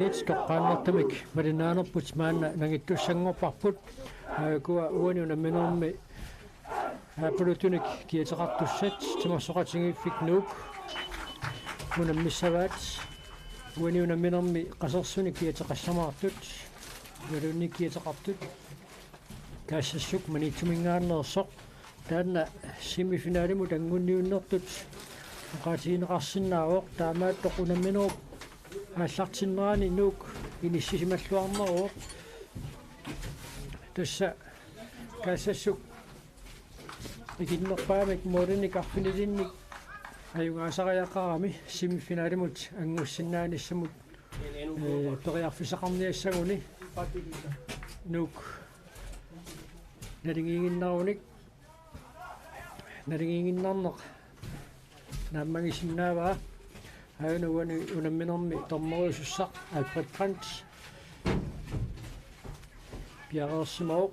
Isikkamik marinaanarput maanna nangittussanngorparput kua uaniuna minormi apulutunik kiataqartussat timarsoqatingiiffik nuuk unammissavat uaniuna minormi qasersuni kiataqassamaartut ualunni kiataqartut Kagsassuk manitsumingaannersoq taanna semifinalimu tangunniunnertut qaatiineqarsinnaawoq taamaat toqunamminerup аллартиннерани нук иниссисималлуарнероо тасса Kagsassuk игиннерпаамик модерник арфинилинник аюнгаасариақарами семифиналимут ангуссиннааниссамут периарфисақарниассагуни нук налингингиннарнеқ нааммагисиннааваа Uani unamminormi tormeriusussaq Alfred Prinz Bjerrersimoq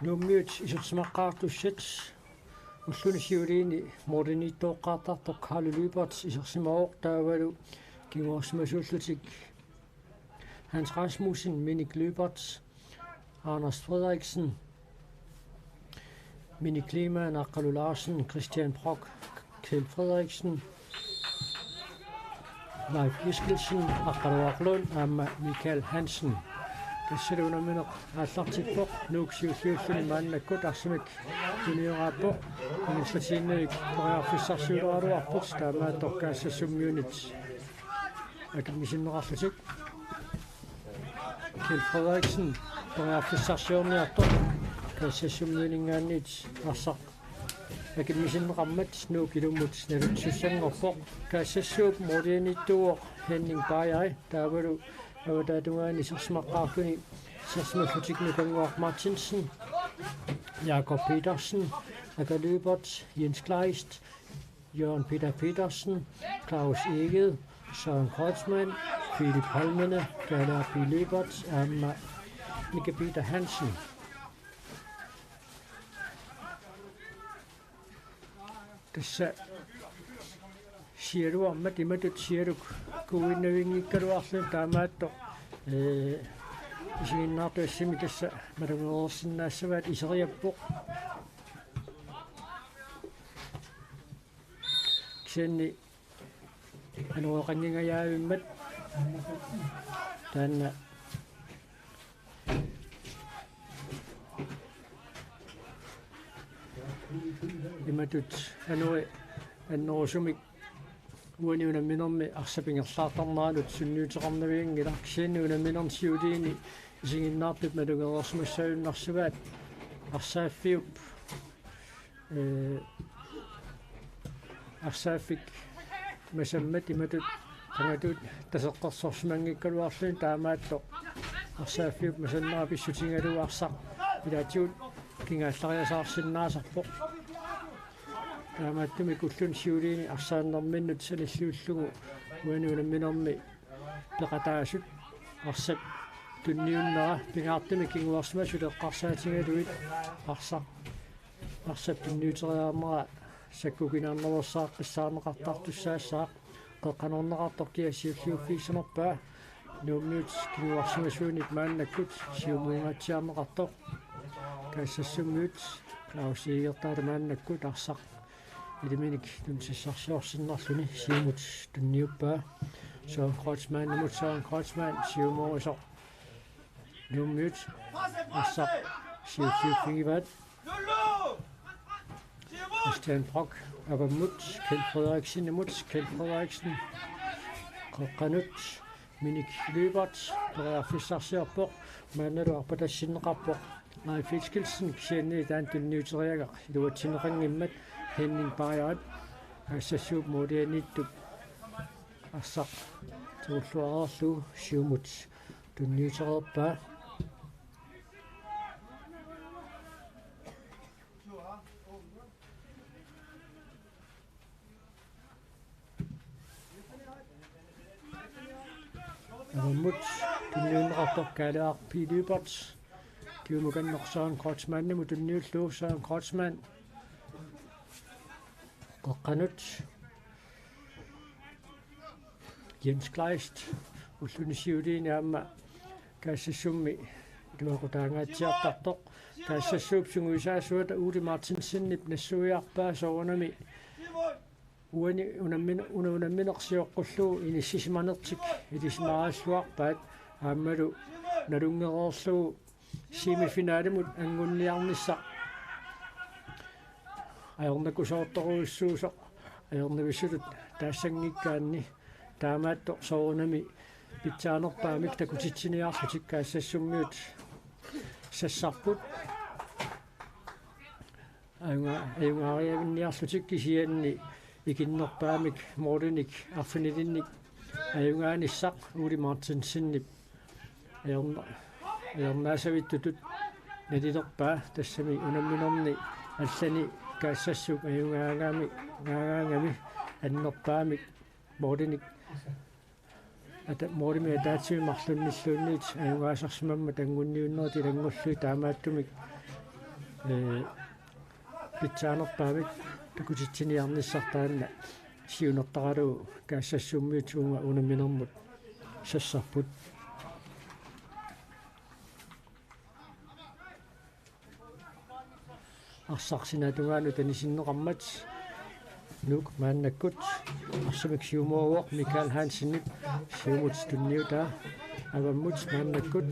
Nummiut isersimaqqaartussat ullunisiuliini modernitoqqaartartoq Kalaallit isersimoq taavalu kinguarsmasuullutik Hans Rasmussen, Minik Løberts, Anders Frederiksen, Mini Kliman, Akalu Larsen, Christian Brock, Kjeld Frederiksen, Leif Giskelsen, Akalu Arlund, Amma Michael Hansen. Det sætter under minder allartit på. Nu siusiussuni maannakut arsimik juniorappo. Men slatinne korearfissarsuuleruarput taamaat Kagsassummiunit. Akademisinnerarlutik. Kjeld Frederiksen, korearfissarsuurniartoq Kagsassummiuningaannit arsaq akademisinnerammat nuukilumut nalutsussangorpoq Kagsassuk morianittuuq Henning Bajai taavalu avataatugaani isersimaqqaarluni isersimallutignukangua Martinsen Jakob Petersen Akaløbert Jens Kleist Jørgen Peter Petersen Claus Eged Søren Kreutzmann Philip Holmene Kalaallit Løbert Amma Mika Peter Hansen Tässä sielu ammat imatut sielu kuinnavinngikkaluarlu taamaatto isiginnaartuassimi tässä marangeersinnaassavat iseriappoq kisanni anuoqanningajaavimmat taanna imatut annoosumik uaniunamminermi arsapingerlaartarnaanut sunniuteqarnaviingila kisanniunamminersiuliini isinginnaartut malungerersmussaunnarsavaat arsaaffiup arsaafik masammat imatut tangatut taseqqersorsimangikkaluarluun taamaatto arsaaffiup masannerapissutingaluarsaq ilaatiut kingaallariasaarsinnaasarpoq taamaattumi kullun siuliini arsaannerminnut salilluullugu uaniunamminermi peqataasut arsap tunniunnera pingaartumi kinguarsmasut eqqarsaatingaluit arsap tunniuteriaamera sakkukinarnersaaq qissaaneqartartussaassaaq qeqqanorneqartor kiassiulliuffiisanerpaa nuummiut kinguarsimasuunit maannakkut siumuungaatiarneqartoq Kagsassummiut Claus Egertaata maannakkut arsaq iliminik tunsissarsiorsinnarluni siumut tunniuppaa Søren Kreutzmann numut Søren Kreutzmann siumuorisoq nuummiut arsaq siulliuffigivat Christian Brock avammut Kjeld Frederiksen numut Kjeld Frederiksen qoqqanut Minik Løbert korearfissarsiarpoq maannaluarpatassinneqarpoq Leif Giskelsen kisanni taantunniuteriaga iluatsineqangimmat Henning Bajai Kagsassuk morianittup arsaq tuulluarerlu siumut tunniutererpaa avammut tunniunneqartoq Kalaallit Løbert Kiumukan noqsaan krotsmanni mutunniulluussaan krotsman qoqqanut Jens Kleist ullunisiuliini aamma Kagsassummi tuaqutaangaatiartartoq Kagsassuk sunguisaasuata Uudi Martinsinnip nassuiarpaa soornami uani unamminersioqqullu inissisimanertik ilismaaralluarpaat aammalu nalungeroorlugu semifinaalimut angunniarnissa ajornakusoortoruissuusoq ajornavisulut taassangikkaanni taamaatto soornami pitsaanerpaamik takutitsiniarlutik Kagsassummiut sassarput ajungaariavinniarlutik kisianni ikinnerpaamik mordinik arfinilinnik ajungaanissaq Uudi Martinsinnip ajornaasavittutut nalilerpaa tassami unamminerni allani Kagsassuk ajungaangami annerpaamik mordinik ata morimi ataatsimi marlunnilluunniit ajungaasarsimamma tangunniunnerti langullui taamaattumik pitsaanerpaamik takutitsiniarnissartaanna siunertaralu Kagsassummiut unamminermut sassarput arsarsinatugaanu tanisinneqarmat nuk maannakkut arsamik siumuoq Michael Hansenip siumut tunniutaa avammut maannakkut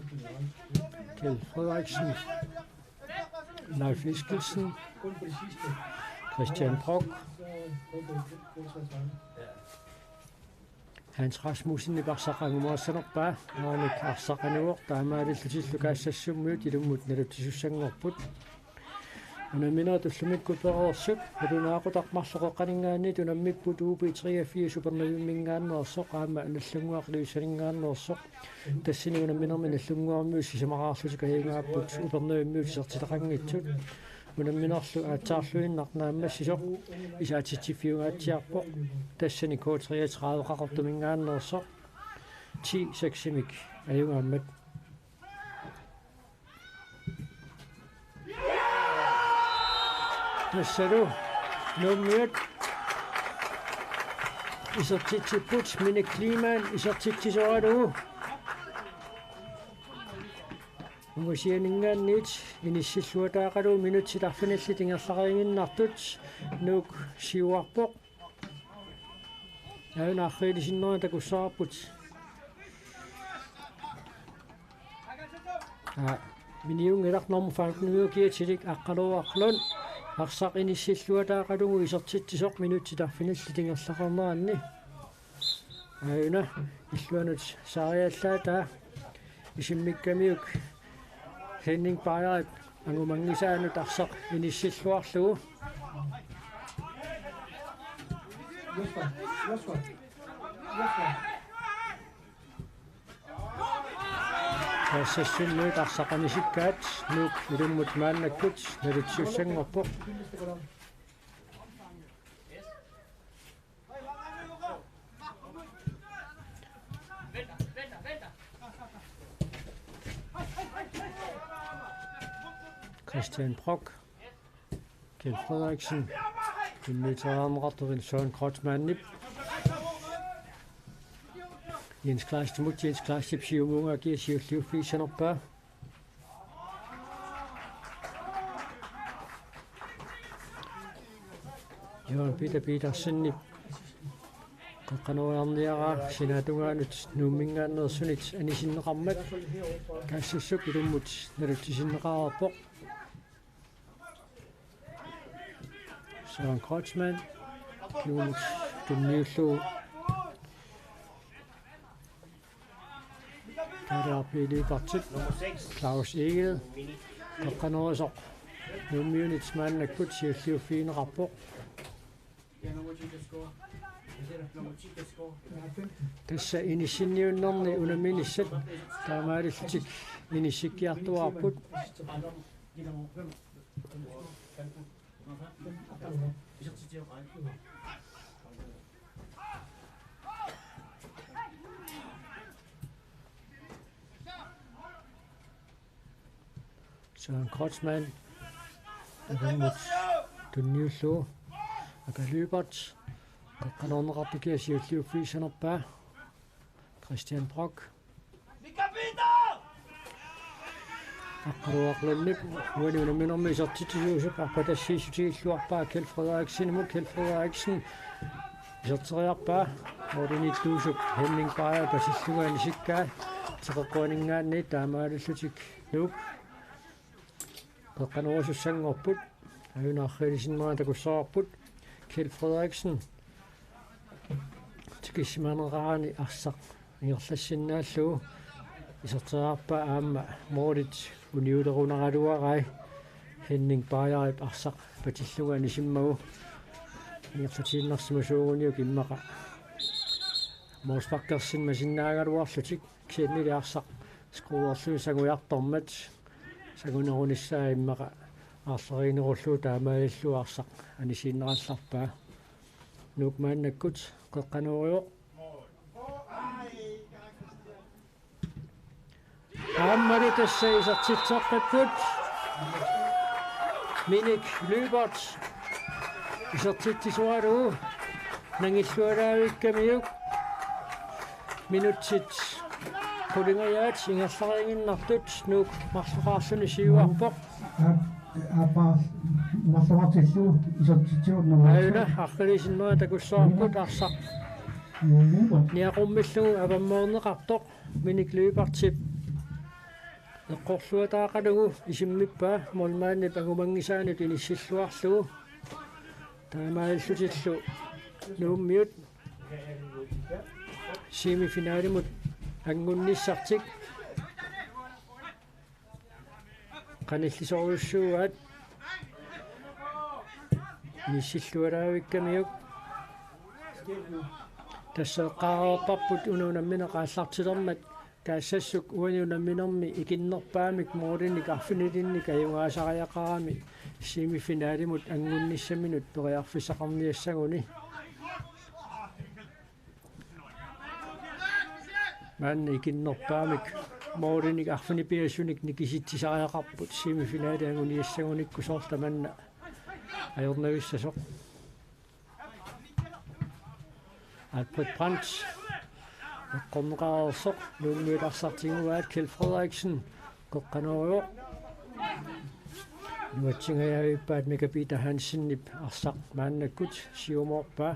Kjell Frederiksen Leif Niskelsen Christian Brock Hans Rasmussen iparsaqangumaassanerpaa aanik arsaqanuoq taamaalillutillu Kagsassummiut ilummut nalutisussanngorput unamminaa tullumikku pereersuk alunaaqutaqmarloqoqqaningaanni tunammipput UB3 supernavimmingaanneersoq aama nallunguaqluissaningaanneersoq tassini unamminermi nallunguarmius sisamaqaarlutik ajungaapput supernavimmiut sertifiqangitsut unamminerlu aataarluinnarnaammassisoq isaatitsiffiungaatiarpoq tassani K33 qaqortumingaanneersoq 10 seksimik ajungaammat Nassalu nummiut isertitsiput mine klimaan isertitsisoralugu Umusianingaannit inissilluataaqalu minutilarfinalli tingerlaqariginnartut nuuk siuarpoq aunаарriilisinnerna takussarput miniungilarnormu faankunuukiatilik aqqaluarlun arsaq inissilluataaqalugu isertitsisoq minutilarfinalli tingerlaqarneraanni auna illuanut saariallaata isimmikamiuk Henning Bayerit angumangisaanut arsaq inissilluarlugu Kagsassummiut arsaqanisikkaat nuuk ilummut maannakkut nalutsiussangorpoq Christian Brock Kjell Frederiksen Tunniutaraameqarturin Søren Krotsmannip Jens Kleist mut Jens Kleist siumuunga kiasiulliuffiisanerpaa Johan Peterssennip qaqqanuarniara sinatungaanut nuummingaannersunit anisinneqarmat Kagsassuk ilummut nalutisinneqararpoq Søren Krotsmann nuumut tunniullugu Kadarpiiliupartit Claus Egede qaqqanuarisoq nuummiunit maannakkut siulliuffiineqarpoq Tässä inissinniunnerni unaminissat taamaalillutik inissikkiartuarput Søren Krotsmann, Agamut Tunniullu, Agalybert, Kakkanonrappikia Siutliuffiisanerpaa, Christian Brock. Akkaruaqlunnip uaniunaminermi isertitiusup arpatassiisutiilluarpaa Kjeld Frederiksen Kjeld Frederiksen iserteriarpaa ordinittuusuk Henning Beyer pasillugaan isikkaa teqeqquaningaanni taamaalullutik nuuk qaqqanuusussangorput ayunaarrilisinmaa takussaarput Kjeld Frederiksen tikissimaaneraraani arsaq ingorlassinnaalluu iserteriarpaa aamma moolit uniulerunaraluarai Henning Beyer arsaq patillugaan isimmagu ingorlatiinnersimusuuguniuk immaqa moosfakkersin masinnaagaluarlutik kiannili arsaq skuuerluu sanguiartormat sangunerunissaa immaqa aarsariinerulluu taamaalilluu arsaq anisiinnerallarpaa nuukmaannakkut qeqqanuurio aammalu tassa isertitseqqakkut Minik Lybert isertittisualuu nangillualaavikkamiuk minutsit kulingayaat ingerlariinginnartut nuuk marluqaarluni siuarpoq marluqartillu isertitsuunnerma ayuna arqilisinmaa takussaarput arsaq niaqummillagu avammoorneqartoq Minik Lybertip eqqorluataaqalugu isimmippa molmaannip agumangisaanut inissilluarlugu taamaallutillu nuummiut semifinaalimut angunnissartik qanillisoruussuugaat inissillualaavikkamiuk tasseeqqaareerparput unuunammineqaallartilermat Kagsassuk uaniunamminermi ikinnerpaamik moorinik arfinilinnik ajungaasariaqarami semifinaalimut angunnissaminut periarfissaqarniassaguni maanna ikinnerpaamik moorinik arfinipiassunik nikisitsisariaqarput semifinaali anguniassagunikku soorta manna ajornavissasoq Alfred Brandt eqqorneqarersoq nuummiularsartiguaat Kjeld Frederiksen qeqqanuurio nuatsingajaavippaat Megapita Hanssennip arsaq maannakkut siumoorpaa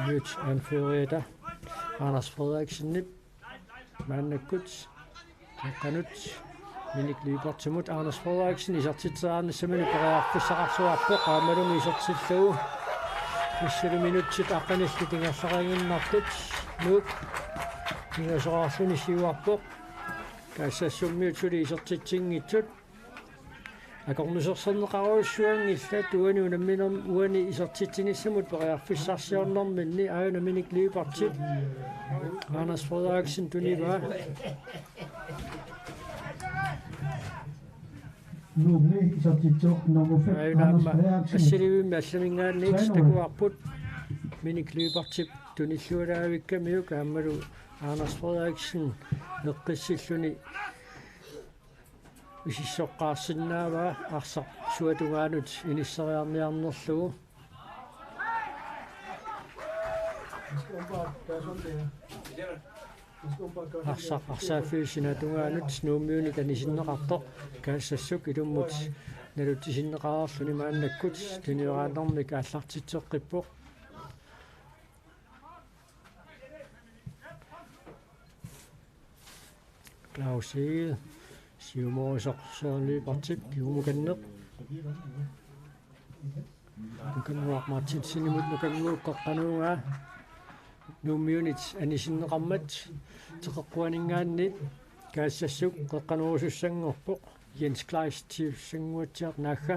nyt anførerita Anders Frederiksenip maannakkut qeqqanut Minik Lybertimut Anders Frederiksen isertitsearnissamani periarfissaqarsuarpoq qaamalumi isertillugu Kisselu minutsit aqanillit ingerlariinginnartut nuuk ingasoqarluni siuarpoq Kagsassummiut suli isertitsingitsut Akornuserserneqaruussuangillat uani isertitsinissamut periarfissarsiornerminni auna Minik Lybertip Anders Frederiksen tunivaa nuummi isertitsuornermuffat auna assiliviimmi allamingaanniit takuarput Minik Lybertip tunillualaavikkamiuk aammalu Anders Frederiksen eqqissilluni isissoqqaarsinnaavaa arsaq suatugaanut inisseriarniarnerlugu arsaafiisinatugaanut nuummiunik anisinneqartoq Kagsassuk ilummut nalutisinneqarerluni maannakkut tunioraanermik aallartitseqqippoq Claus Hede siumoorisoq Søren Lybertip kiumukanneq nukannuaq Martinsinimut nukannuuk qeqqanuugaa nuummiunit anisinneqarmat teqeqquaningaanni Kagsassuk qeqqanuusussangorpoq Jens Kleist tiussanguatiart naagga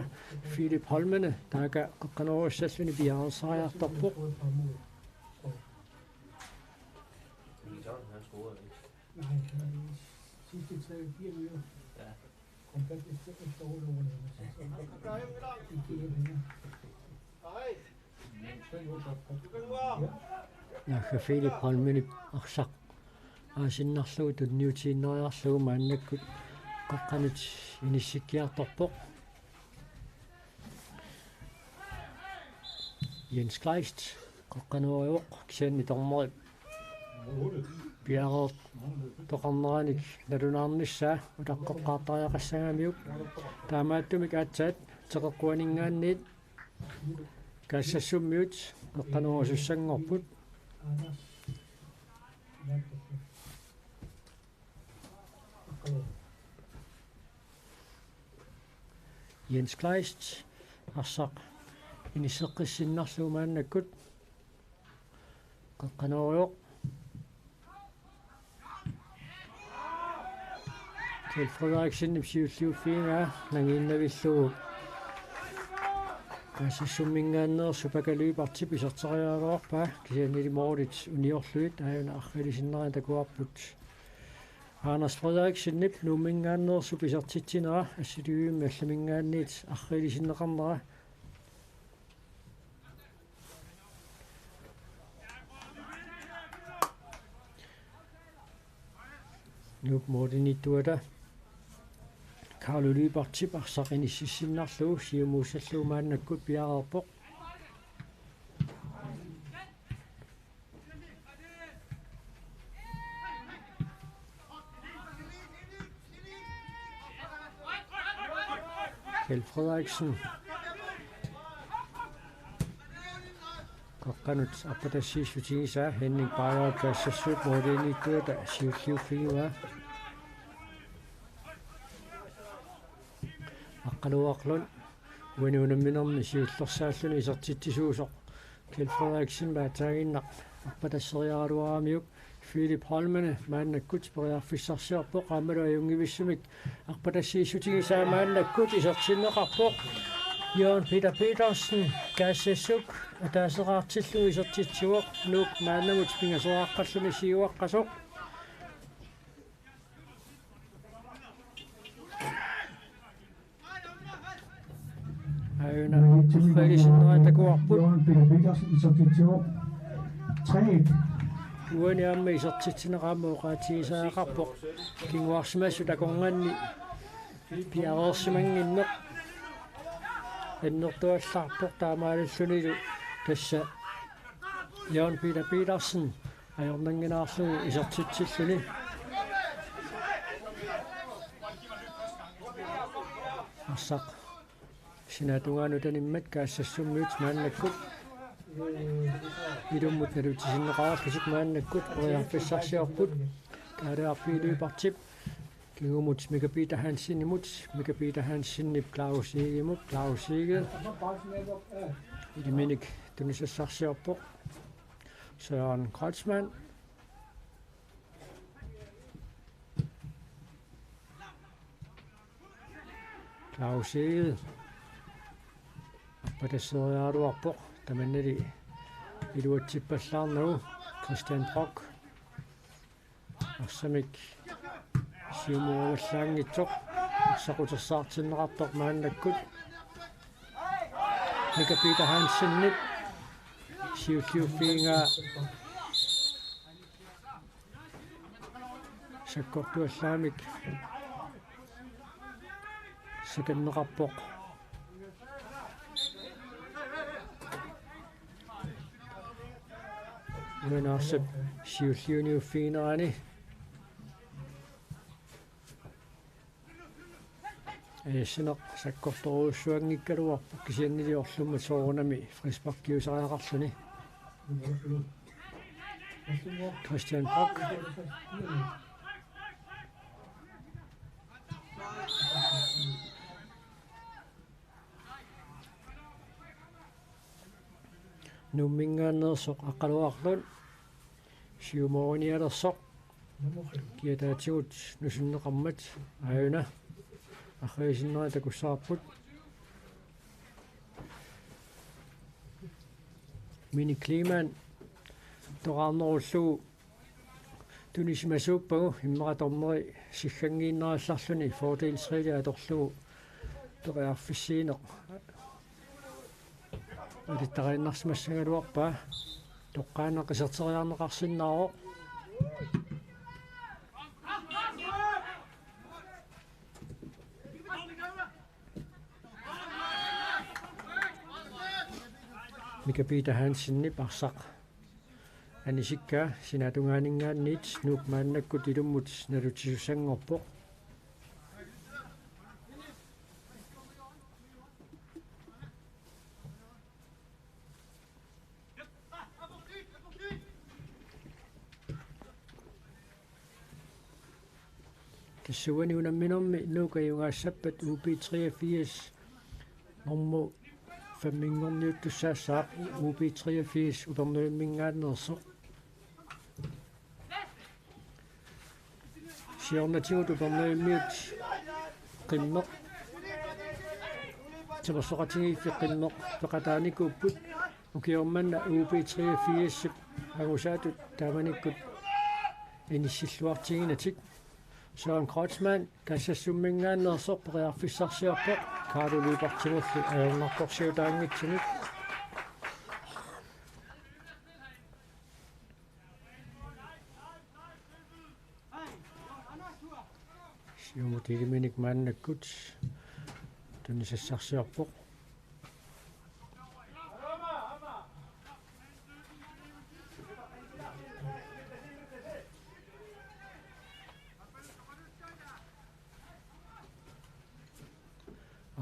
Philip Holmene taaka qeqqanuurussalluni piarersariartorpoq sidste 3-4 minutter. Ja. Komplet efter hovedordene. Naagga Philip Holmene arsaq aasinnerlugu tunniutiineriarlugu maannakkut qaqqanut inissikkiartorpoq Jens Kleist qaqqanuariuq kisaanni tormeri piareert toqarneranik nalunаарnissaa utaqqeqqaartariaqassagamiuk taamaattumik aatsaat teqeqquaningaanniit Kagsassummiut qaqqanuarsussangorput Jens Kleist arsaq inisseqqissinnerluumaannakut qaqqanuariuq Frederiksen siulliuffiingaa nangiinnavillugu Kagsassummingaanneersu pakalyypartip iserteriaaruarpaa kisiannilimoorit uniorluit aajuna arrilisinnerin takuarput Anders Frederiksen nuummingaanneersu pisertitsinera assiliuimmi allamingaanniit arrilisinneqarnera Nup moodinittuata Carlo Lybertip arsaqinississinnerlugu siumuussalluumaannakkut piareerpoq Kjeld Frederiksen qaqqanut appatassiissutigisaa Henning Beyer Kagsassuk moodinittuata siulliuffigiuaa Qaluaqlun uinuunamminermi siullersaalluni isertitsisuusoq Kjeld Frederiksen maataaginnaq appatasseriaraluaraamiuk Philip Holmene maannakkut periarfissarsiorpoq qaamalu ajungivissumik appatassiissutigisaa maannakkut isertinneqarpoq Jørgen Peter Petersen Kagsassuk ataaseqaartillu isertitsuoq nuuk maannamut pingaseraqqalluni siuaqqasoq Aajuna arrilisinnerin takuarput uaniammi isertitsineqaammu qaatigisaaqarpoq kinguarsimassu takornganni piareersimanginneq ennertuallarpoq taamaalallunilu tassa Jørgen Peter Petersen ajornanginaarlugu isertitsilluni arsaq Sinatungaanutanimmat Kagsassummiut maannakkut ilummut nalutisinneqarallusik maannakkut periarfissarsiorput kaalearpiiluipartip kigumut Mika-Peter Hansinimut Mika-Peter Hansinnip Klaus Siegel iliminik tunissassarsiorpoq Søren Kreutzmann Klaus Siegel appatasseriaaruarpoq tamannali iluatsippallaarnagu Christian Brock arsamik siumuagallaangitsoq saquteraartinneqartoq maannakkut Mika-Peter Hansinnip siulliuffiingaa sakkortuallaamik sakanneqarpoq Nunaata siulliuniuffiinerani Sineq sakkortoruussuangikkaluarpoq kisianniliorlumma soorunami frisparkiusariaqarluni Christian Brock nummingaannersoq aqaluarlun siumoonialersoq kiataatigut nusunneqarmat aajuna arrilisinnerin takussaarput Mini Kliman toqarnerullugu tunismasuuppagu immeqatorneri siggangiinnerallarluni fordelsriili atorlugu toqiarfissiineq Ulittarinnarsimassangaluarpaa toqqaanneqiserteriarneqarsinnaaroq Mikapita Hansen parsaq anissikka sinatunganingaannit nuuk maannakkut ilummut nalutisusangorpoq Suwani unamminormi nuukajungaassappat UP83 normu fammingorniuttussaassaaq UP83 upernuimmingaannersoq siornatigut upernuimmiut qimmeq timersoqatingiiffi qimmeq peqataanikkuupput ukiormanna UP83 agusaatut taamanikkut inissilluartiginatik Søren Kreutzmann, Kagsassummingaannersoq peqiarfissarsiorpoq kaaluliipartimullu ajornarkorsiutaangitsimik siumutiiliminik maannakkut tunnisassarsiorpoq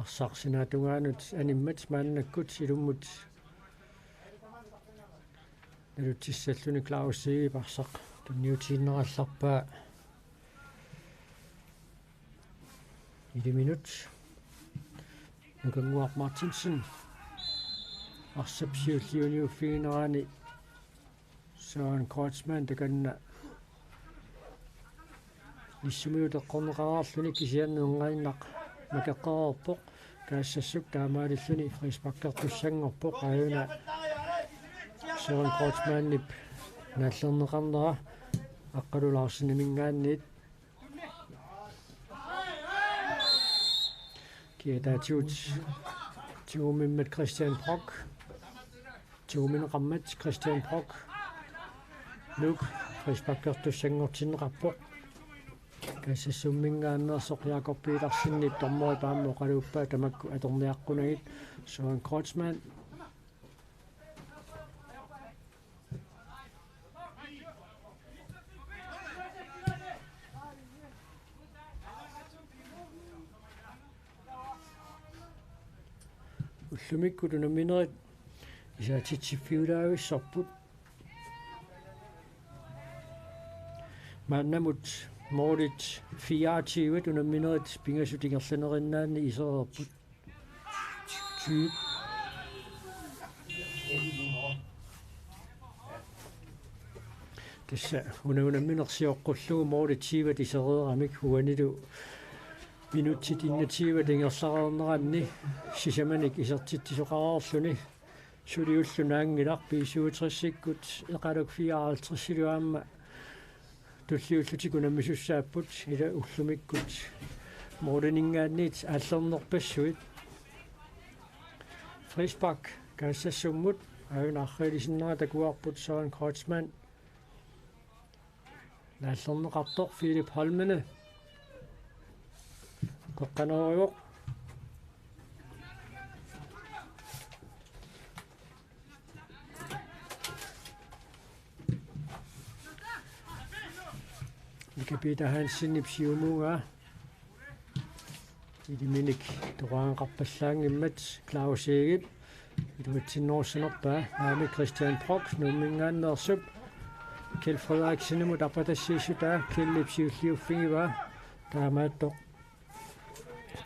arsarsinaatungaanut animmat maannakkut ilummut nalutissalluni Clausiigi parsaq tunniutiinnerallarpaa 1 minut nukanguaq Martinsen arsapsiulliuniuffigineraani Søren Kreutzmann takanna issumuuteqqorneqaraarluni kisianneerngainnaq makeqqarerpoq Kagsassuk taamaalilluni frisbakkertussangorpoq aajuna Søren Kreutzmannip naallerneqarnera aqqalulaarsiniminggaanniit kiataatiut tiumimmat Christian Brock tiumineqarmat Christian Brock nuk frisbakkertussangortinneqarpoq Kagsassummingaannersoq Jakob Petersenip tormori paammo qaluuppaa tamakku atorniaqqunagit Søren Kreutzmann ullumikku tunaminerit isaatitsifiulaavissorput maannamut Morit 24 tunaminerit pingasutigerlanerinaanni isererput 20 Tassa unaminersioqqullugu Morit 20 isereeramik huanilu minutsit innatiiva tingersareerneranni sisamanik isertittisoqarerluni suliullunaangilarpi 67-sikkut eqaluk 54-siluaamma tulliullutikuna ila ullumikkut moodaningaanniit aallernerpassuit Frisbak Kagsassumut aunarrilisinneraa takuarput Søren Kreutzmann naallerneqartoq Philip Holmene qoqqanerujoq Mikapita Hansenip siumuunga iliminik toraanqarpallaangimmat Clausiigip iluatsinnoorsanerpaa aami Christian Brock nummingaanneersup Kjell Frederiksenimut apatassiissutaa Kjellip siulliuffigivaa taamaattoq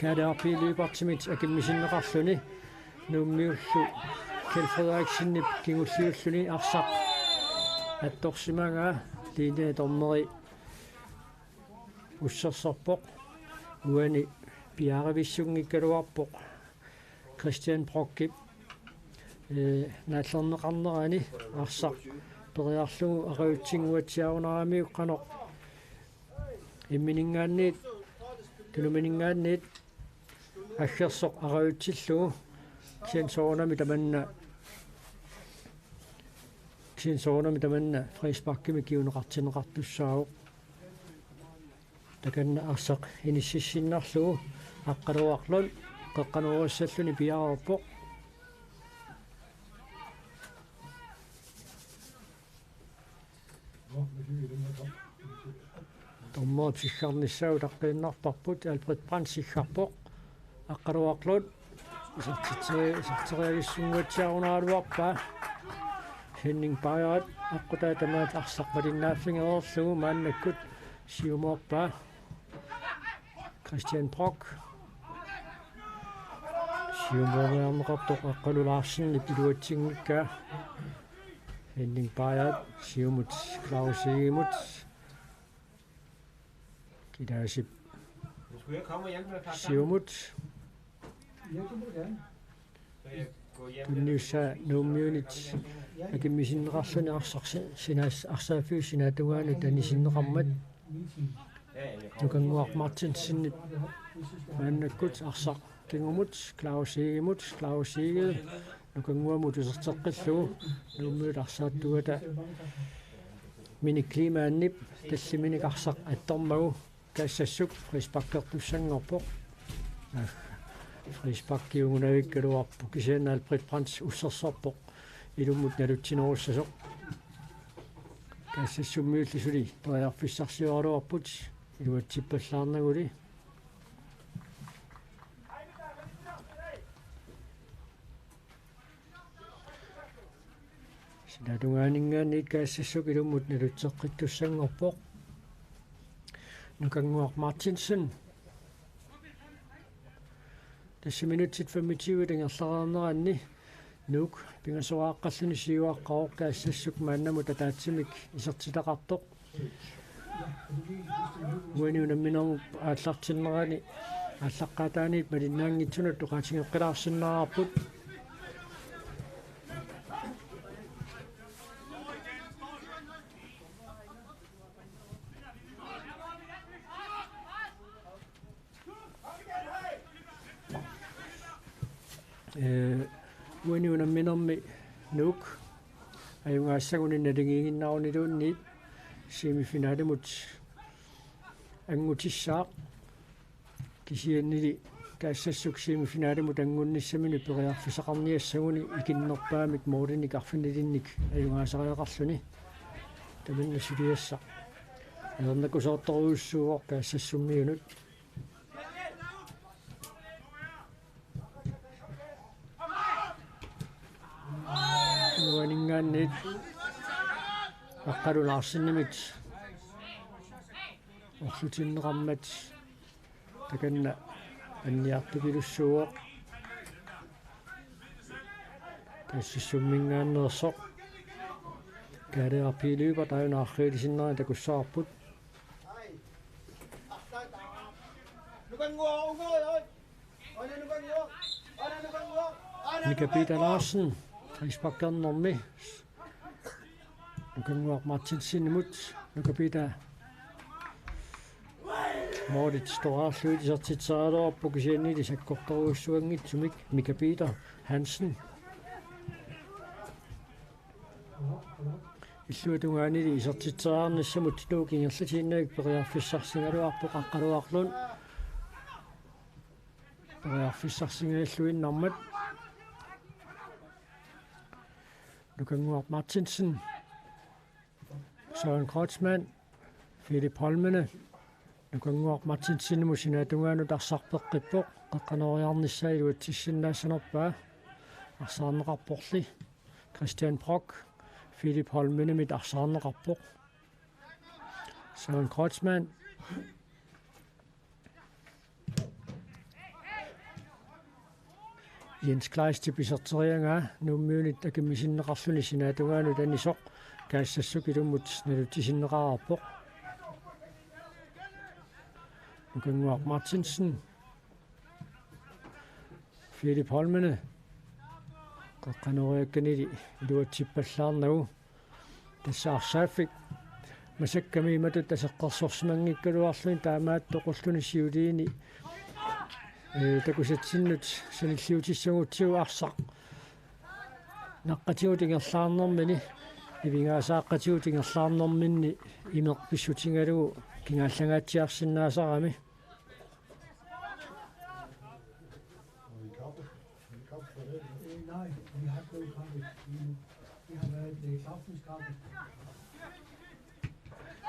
kaadaarpiiliipartimit akimmisinneqarluni nummiullu Kjell Frederiksenip kingulliulluni arsaq attorsimagaa liine torneri ussersorpoq uani piaravissunngikkaluarpoq Christian Brockip naallerneqarnerani arsaq periarlugu aqautsinguatsiaruneramiu qanoq imminingaanniit tunuminingaanniit аггерсоқ араутсиллугу ксинсоонами таманна фрисбаккими киунеқартинеқартуссаагу таканна арсақ иниссиссиннарлугу аққалуарлун қеққанеруассаллуни пиаарерпоқ Ummoot sikkarnissau taqqinnartarput Albert Brandt sikkarpoq aqqaluaqlut isarteriagissunguatiarunaaluarpa Henning Bajaat aqutaatamaat arsaqpalinnaaffingeerlugu maannakkut siumoorpa Christian Brock siumooriarneqartoq aqqalulaarsinni piluatsingikka Henning Bajaat siumut Klausigimut kidaasip siumut tunniussa nuummiunit akimmisinneqarluni sinas arsaafiu sinatugaanu tanisinneqarmat tukanguaq Martinsinnit maannakkut arsaq kingumut Klausigil nukanguamut userteqqillugu nuummiut arsaattuгата miniklimaannip talliminik arsaq attormagu Kagsassuk frispakkertussanngorpoq frispakkiungunavikkaluarpu kisianna Albert Brandt ussersorpoq ilumut nalutsinoorsasоq Kagsassummiullisuli toriarfissarsiualuarput iluatsippallaarnaguli sinatungaaningaanniit Kagsassuk ilumut nalutseqqittussanngorpoq nukanguaq Martinsen tässä minuutsit 25 tingerlaraarneranni nuuk pingasoraqqalluni siuaqqaroq Kagsassuk maannamut ataatsimik isertitaqartoq uaniunamminermu aallartinnerani ааllaqqaataaniit malinnaangitsunut tuqaatingeqqilaarsinnararput uaniunamminermi nuuk ajungaassaguni nalingiiginnaaruniluunniit semifinalimut angutissaaq kisiannili Kagsassuk semifinalimut angunnissamini periarfisaqarniassaguni ikinnerpaamik moorinik arfinilinnik ajungaasariaqarluni tamanna suliassaq alernakusoortoruussuuqoq Kagsassummiunut uaningaanniit aqqalulaarsinnimit orlutinneqarmat takanna anniartupilussuuq Kagsassummingaannersoq kaalearpiiluipa tajunaarriilisinneran takussaarput Nikapita Larsen frispakkernermi nukanguaq Martinsinnimut nukapita Moodit storaarluit isertitsaaloorpu kisiannili sakkortoruussuangitsumik Mikapita Hansen illuatungaanili isertitsaarnissamut nuukingerlatiinnaik periarfissarsingaluarpoq aqqaluarlun periarfissarsingailluinnarmat nukanguaq Martinsen Søren Kreutzmann Philip Holmene nukanguaq Martinsinnimu sinatungaanut arsarpeqqippoq qaqqanoriarnissai iluatissinnaassanerpaa arsaarneqarporli Christian Brock Philip Holmenemit arsaarneqarpoq Søren Kreutzmann Jens Kleist piserterianga nuummiunit akimmisinneqarluni sinatungaanut anisoq Kagsassuk ilumut nalutisinneqararpoq nukanguaq Martinsen Philip Holmene qaqqanoriakkanili iluatsippallaarnagu tassa arsaafik masakkamimatu taseqqersorsimangikkaluarluni taamaat toqulluni siuliini takusatsinnut sanilliutissangutsiu arsaq naqqatiutingerlaarnermini ivingaasaqqatiutingerlaarnerminni imeqpissutingalugu kingaallangaatsiarsinnaasarami Nej, vi har ikke blevet kommet. Vi har været i Clausens kampe.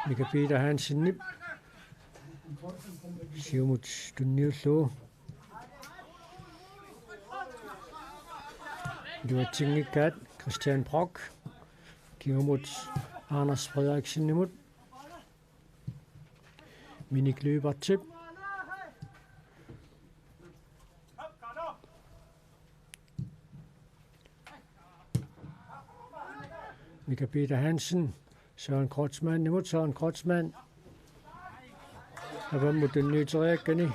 Mikapita Hansen siumut tunniullu duatingikkaat Christian Brock kiumut Anders Frederiksen Minik Lybertip Mika Peter Hansen Søren Kreutzmann imod Søren Kreutzmann Avam mod den nye trækkende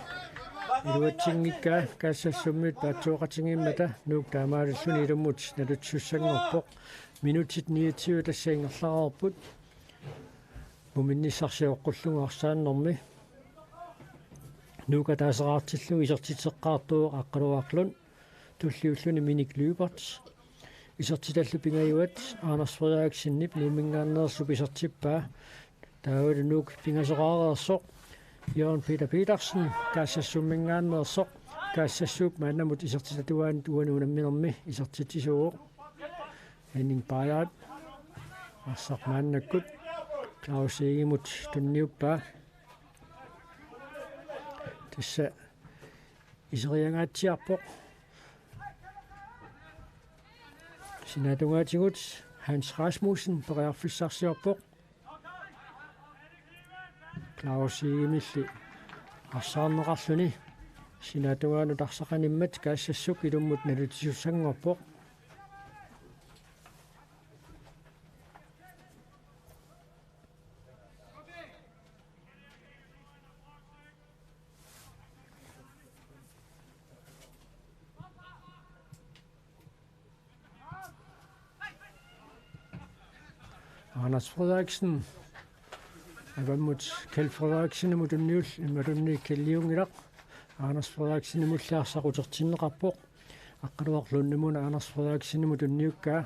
Duatingikka Kagsassuk Batuqatingimata Nuk Taamaalulluni Ilummut Nalutsussangorpoq minutit 29 tassaingerlararput Muminnissarsiuqqullugu arsaannormi Nuka taaseraartillu isertiteqqaartuuq aqqaluaqlun tulliulluni Minik Lyberts isertitallu pingajuat Anders Frederiksen numingaanneersup isertippaa taawulu nuk pingaseraarersoq Jørgen Peter Petersen Kagsassummingaanneersoq Kagsassuk maannamut isertitatuaan tuanuunamminermi isertitisuuq Henning Bayard arsarmaannakkut Klaus Egemut tunniuppaa tassa iseriangaatsiarpoq Sinatungaatigut Hans Rasmussen periarfissarsiorpoq Klaus Egemilli arsaarneqarluni sinatungaanut arsaqanimmat Kagsassuk ilummut nalutisussanngorpoq Anders Frederiksen Avammut Kjeld Frederiksen imod unniul immadunni kelliungilaq Anders Frederiksen imullaarsaqutertinneqarpoq aqqaluarlunnimuna Anders Frederiksen imod unniukkaa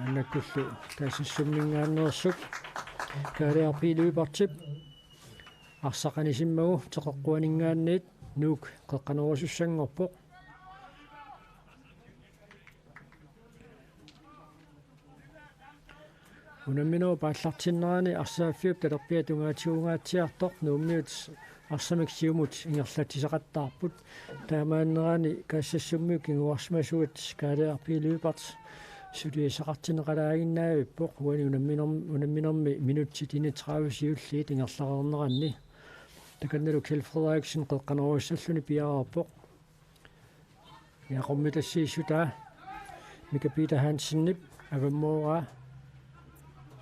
annakkullu taassummingaanneersuk kaaliarpi Lybertip arsaqanisimmagu teqeqquaningaanniit nuuk qeqqanerusussanngorpoq Unamminoo paallartinnerani arsaafiup talerpiatungaatiungaatiartoq nuummiut arsamik ingerlatisaqattaarput taamaannerani Kagsassummiuk inguarsmasuut kaaliarpi Lyberts suliisaqartineqalaaginnaaviippoq uani unamminermi minutsit 31 siulliit ingerlareerneranni takannalu Kjeld Frederiksen qeqqanerussalluni piararpoq yaqummitassiissutaa Mika Peter Hansennip avammoora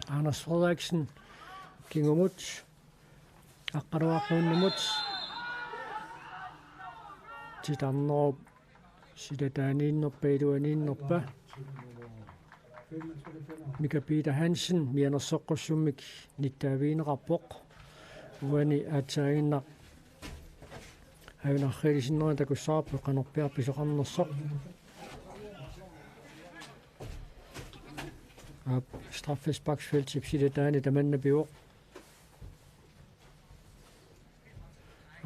Anders Frederiksen kingumut aqqaluaqquunnimut titarnerup sidataaniinnerpa iluaniinnerpa Mika Peter Hansen mianersoqqussummik nittaaviineqarpoq uani aataaginnaq avunarrilisinnerani takussarpu qanorpiarpisoqarnersoq straffesparksfelt sidataani tamannapiuq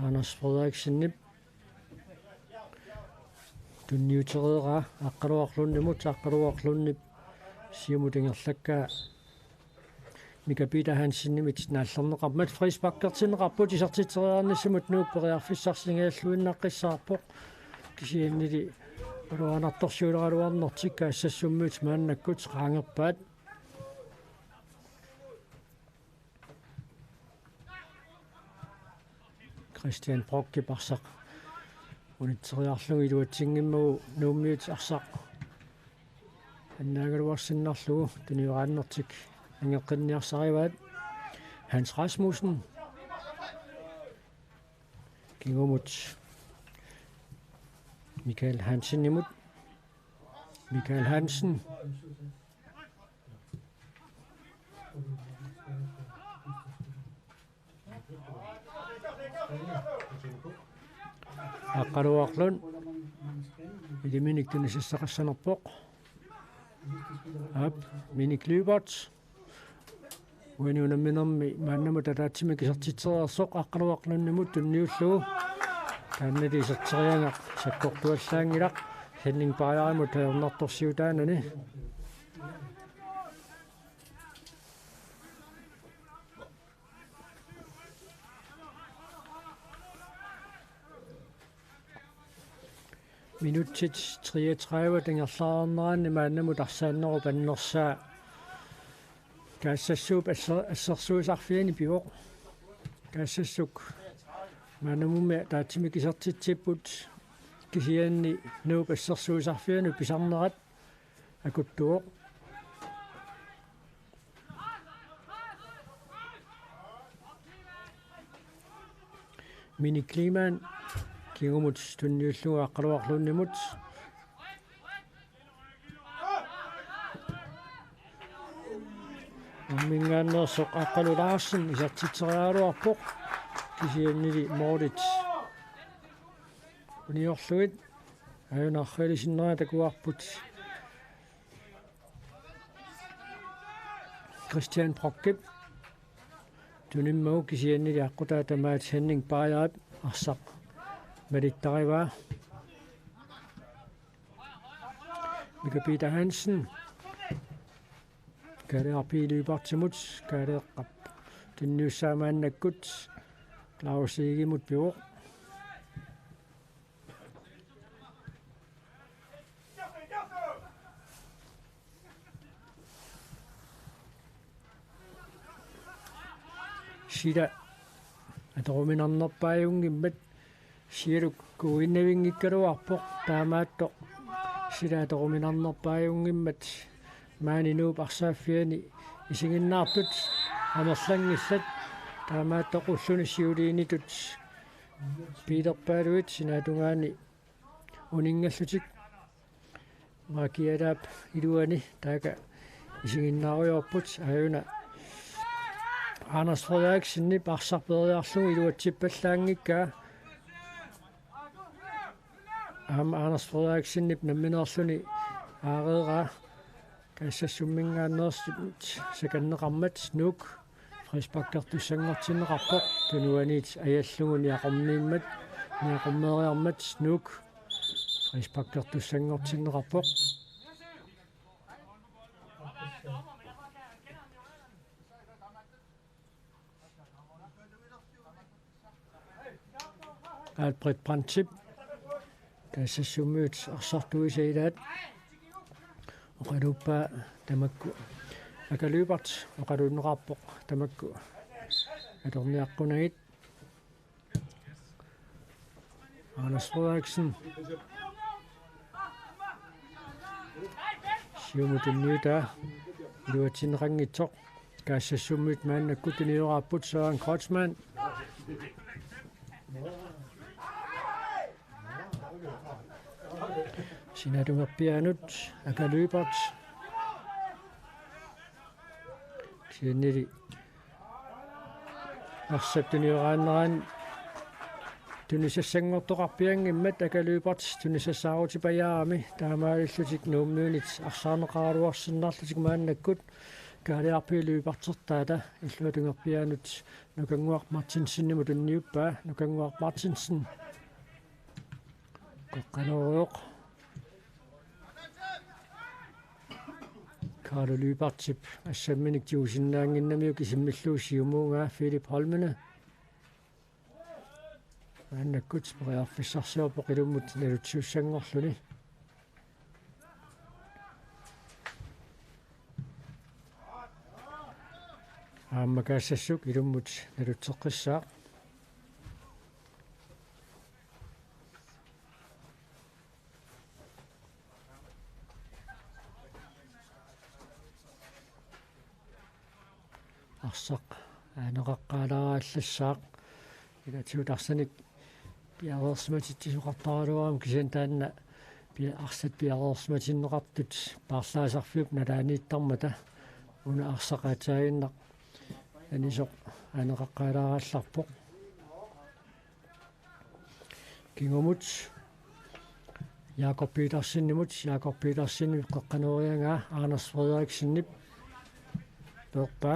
Anders Frederiksen tunniutereera aqqaluarlunnip siumutingerlakkaa Mika Peter Hansen naallerneqarmat frisbakkertinneqarput isertitereernissamut nuuk periarfissarsingaаллуиннаqqissaarpoq kisiannili uluanartorsuuleraluarnertik Kagsassummuut maannakkut qaangerpaat Christian Brock parsaq unitteriarlugu iluatingimmagu nuummiut arsaq annaagaluarsinnarlugu tuniuraannertik angeqqinniarsarivaat Hans Rasmussen kingumut Michael Hansen imod Michael Hansen aqqaluaqlun iliminik tunisissaqassanerpoq ap Minik Lyberts uani unamminermi maannamu tataatsimi kisertitsereersoq aqqaluaqlunnimut tunniullugu taannali iserteriangaq sakkortuallaangilaq Henning Bayard taernartorsiutaanani minutit 33 tingerlaarneraanni maannamut arsaanneru pannersaa Kagsassuk assersuusarfiani pivoq Kagsassuk maannamumme taatsimik isertitsipput kisianni nuup assersuusarfianu pisarnerat akuttuoq miniklimaan kingumut tunniulluga aqqaluarlunnimut mingaannersoq aqqalulaarsin isartiteriaaluarpoq kisiannili moolit uniorluit ajunarrilisinneraa takuarput Christian Prokkip tunimmagu kisiannili aqqutaat tamaat Henning Bajaap arsaq malittariva Mika Peter Hansen kaalearpiiluipartimut kaaleeqqap tunniussaamaannakkut Klausigimut pivoq sida atoruminarnerpaajungimmat sialuk kuinnavingikkaluarpoq taamaattoq sida atoruminarnerpaajungimmat maaninuup arsaaffiani isinginnaartut amerlangillat taamaattoq ulluni siuliinitut Peter Paluit sinaatungaani uningallutik makialaap iluani taaka isinginnaaruyorput ajuna Anders Frederiksen arsarperiarlugu iluatsippallaangikkaa Anders Frederiksen namminerluni aareeraa Kagsassummingaannersit sakanneqarmat nuuk frispakkertussanngortinneqarpoq tunuaniit ajallugu niaqorniimmat niaqormeeriarmat nuuk frispakkertussanngortinneqarpoq Albert Brandtip Kagsassummiut arsartuisailaat oqaluppaa tamakku akaluipart oqalunneqarpoq tamakku atorniaqqunagit Anders Frederiksen siumutunniutaa iluatinneqanngitsoq Kagsassummiut maannakku tunioraapput Søren Kreutzmann Sinatungerpianut akaluipart siannili arsaptuniорааннерaan tunisassanngortoqarpiangimmat akaluipart tunisassaarutipajaarami taamaalillutik nuumnuunit arsaarneqaaluarsinnarlutik maannakkut kaaliarpiiluipartertaata illuatungerpianut nukanguaq Martinsen tunniuppaa nukanguaq Martinsen qoqqaneruoq Kalaallit assamminik tiusinnaanginnamiu kisimmilluussiumuungaa Philip Holmene annakkut periarfissarsiorpoq ilummut nalutsiussangorluni Kagsassuk ilummut nalutseqqissaaq arsaq aaneqaqqaalaрааллассаақ илатиутарсаник пиареерсиматитсуқартаруарам кисиан таанна арсат пиареерсиматиннеқартут паарлаасарфиуп налаанииттармата уна арсақаатаагиннақ анисоқ aaneqaqqaalaраалларпоқ кингумут Jakob Petersen qoqqaneeriangaa Anders Frederiksen Børpa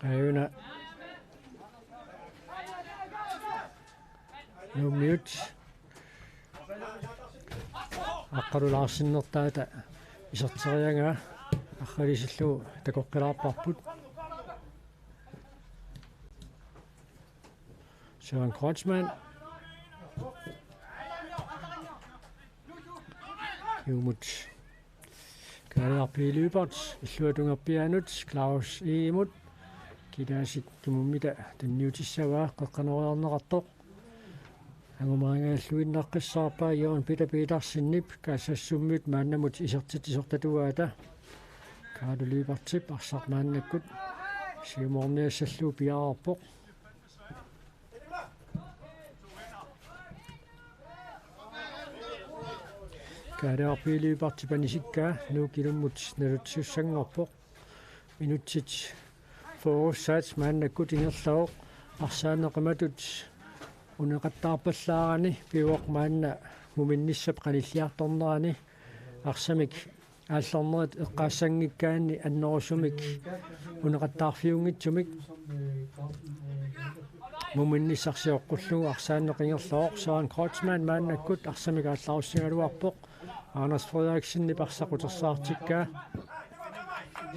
Ayuna numiut aqqalulaarsinnertaata iserteriangaa арралисиллу такоққилаарпарпут Søren Kreutzmann. Jumut. Kalaallit løbert. Slutunger pianut. Klaus Emut. Kidasit tumumida den nyutissava qaqqanorarneqartoq. Angumaringaаллуиннаққиссаарпаа Joon Petersinnip Kagsassummiut maannamut isertitisortatuaata. Kalaallit løbertip arsarmaannakkut. Siumorniassalluu piaarpoq. Kalaallit løbertipan isikkaa nuukilummut nalutsussangorpoq. Minutsit forussat maannakkut ingerlaoq arsaaneqimatut uneqattaarpallaarani piuoq maanna muminnissap qanilliartornerani arsamik ааллорнерит эққаассангиккаани аннерусумик унеқаттаарфиунгитсумик муминниссарсиоққуллугу арсааннеқингерлооқ Søren Kreutzmann мааннаккут арсамик аалларуссигалуарпоқ Anders Frederiksen нипарсақутерсаартиккаа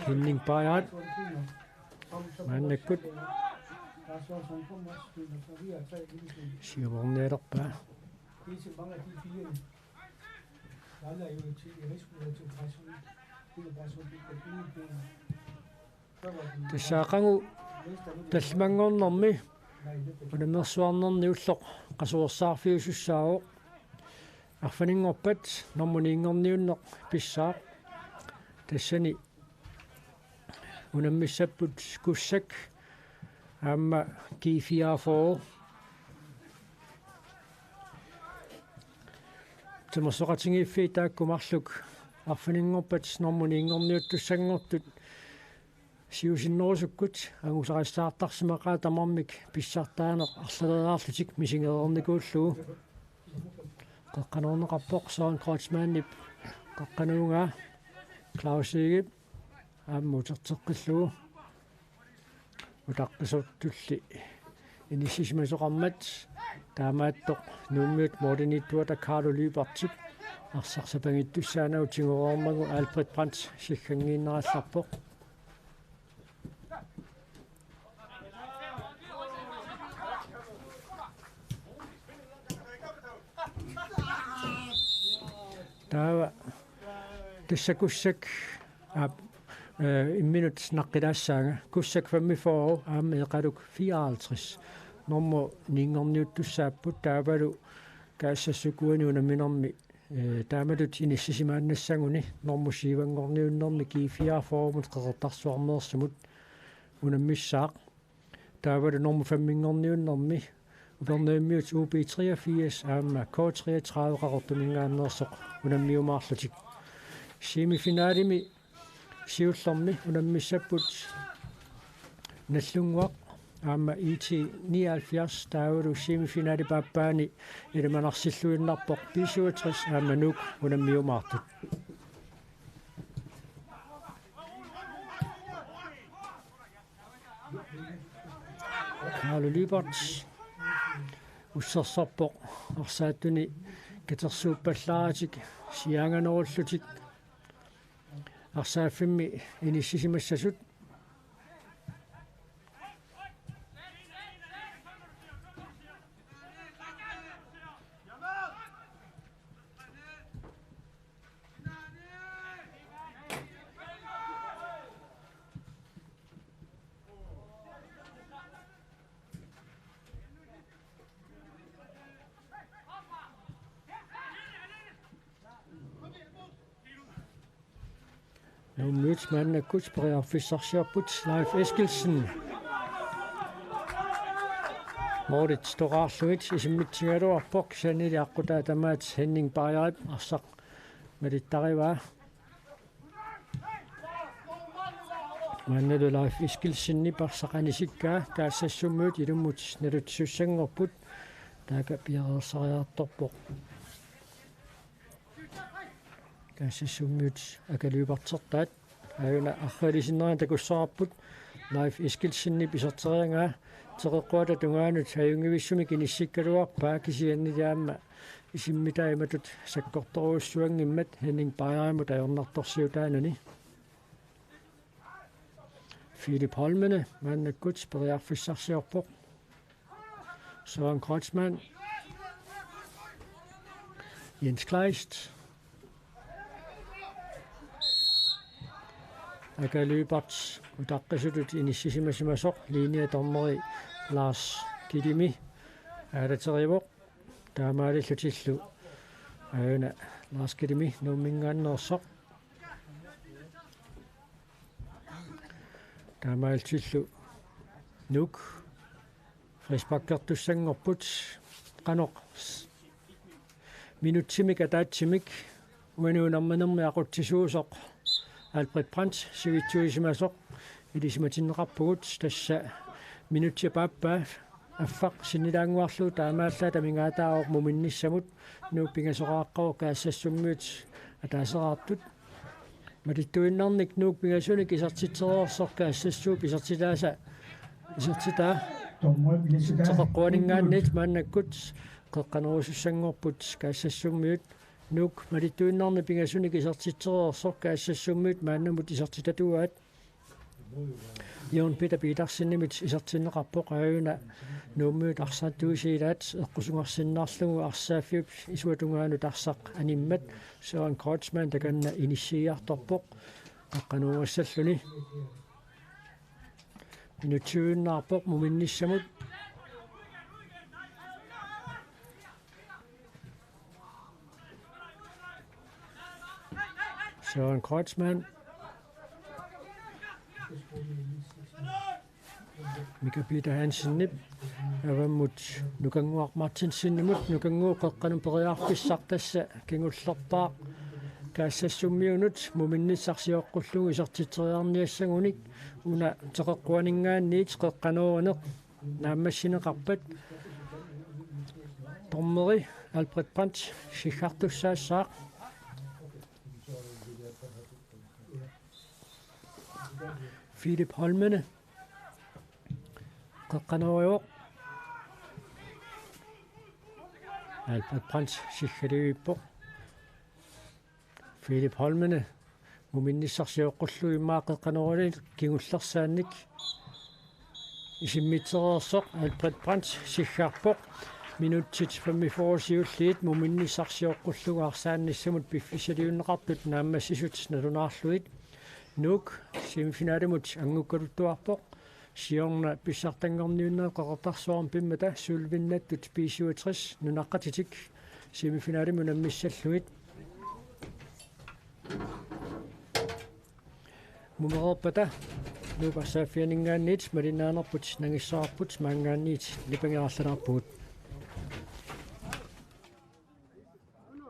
хиннинг паят мааннаккут сиуорнеерпаа Тссаақангу талмангорнэрми унамерсуарнерни уллоқ qasuersaarfiusussaago арфанингорпат нормуниингорниуннеқ писсаақ тассани унаммиссаппут куссак аама кифиафоо тэмасоқатингиффи тааккумарлук арфанингорпат нормуниингорниуттуссангортут сиусиннерусуккут агусариссаартарсимақаа тамармик писсартаанеқ арлалераарлутик мисингерерникууллугу qaqqanorneqarpoq Søren Kreutzmanniп qaqqanuungaa Klausigip ааммутертерқиллугу утаққисуттулли инисисимасоқармат таамааттоқ нууммиут модинитуата Kalaallit løbertip арсарсапангиттуссаанаау тигуроормагу Albert Brandt сиккангииннералларпоқ таава тассакуссак имминут наққилаассаага куссак 45 аама еқалук 54 нормо нингорниуттуссааппут таавалу Kagsassukуани минерми таамалут иниссисимааннассагуни нормо сивангорниуннерми кифиафоормут қеқертарсуарнеерсумут унаммиссаақ таавалу нормо фаммингорниуннерми упернеэммиут UB83 аама K33 қақортумингааннерсоқ унаммиумаарлутик семифиналими сиуллерми унаммиссаппут наллунгуақ аама IT 79 таавалу семифинали пааппаани илманарсиллуиннарпоқ P67 аама нук унаммиумаартут Kalaallit løbert уссерсарпоқ арсааттуни катерсууппаллааратик сианганеруллутик арсааффимми иниссисимассасут Nu mødes man af gudsbreger Fissarsiarput Leif Eskildsen. Morit Storarluit isimmitsingalua poksanili aqutaatamaat Henning Bajarip arsaq malittariva. Mannalu Leif Eskildsenni parsaqanisikkaa Kagsassummuut ilummut nalutsussangorput taaka piarersariartorpoq. Kagsassummuut akalyypartertaat ayuna arralisinnerin takussararput Leif Eskildsenni piserteriangaa teqeqquata tungaanut ajungivissumik inissikkaluarpaa kisianniliaamma isimmitaaimatut sakkortoruussuangimmat Henning Bajarimut ajornartorsiutaanani Philip Holmene mannakkut periarfissarsiorpoq Søren Kreutzmann, Jens Kleist, Kalaallit, Kagsassuk inissisimassimasoq liiniatormeri Lars Kidimi aalaterivuq taamaalillutillu auna Lars Kidimi nuummingaannersoq taamaaltillu nuk frispakkertussangorput qanoq minutsimik ataatsimik uanuunarmanermi aqutsisuusoq Albert Brandt sivitsuisimasoq ilisimatinneqarpugut tassa minutsia paappa affaq sinnilaanguarlu taamaalla tamingaataaoq muminnissamut nuupingasoqaaqqaru kaassassummut ataaseraartut matittuinnarnik nuupingasunik isartitsereersoq kaassassuup isartilaasa isartitaa teqeqquaningaannit maannakkut qeqqanerusussangorput kaassassummut nuk matittuinnarni pingasunik isartitsereersoq kaassassummut maannamut isartitatuaat Jon Peter Petersenimit isartinneqarpoq auna nuummuut arsaattuusiilaat eqqusungarsinnaarlugu arsaaffiup isuatungaanut arsaq animmat Søren Kreutzmann takanna inissiiartorpoq eqqanuuassalluni minutsuunnaarpoq muminnissamut Søren Kreutzmann Mika Peter Hansen avammut nukanguaq Martinsinnimut nukanguuq qeqqanum periarpissartassa kingullerpaa kaassassumiunut muminnissarsioqqullugu isartiteriarniassagunik una teqeqquaningaanniit qeqqanuuaneq naammassineqarpat tormeri Albert Brandt siggartussaassaaq Philip Holmene qeqqanuujoq Albert Brandt siggalivippoq Philip Holmene muminnissarsioqqullu immaa qeqqanuurilil kingullersaannik isimmitsereersoq Albert Brandt siggarpoq minutsit 45 muminnissarsioqqullugu arsaannissamut piffisaliunneqartut naammassisut nalunaarluit nuk semifinaalimut angukkaluttuarpoq siorna pissartangorniunneq qaqartarsuarm pimmata sulvinnattut piisiuatris nunaqqatitik semifinaalimu nammissalluit mumererpata nupassaafianingaanniit malinaanerput nangissaarput maangaanniit lipangerallanarpugut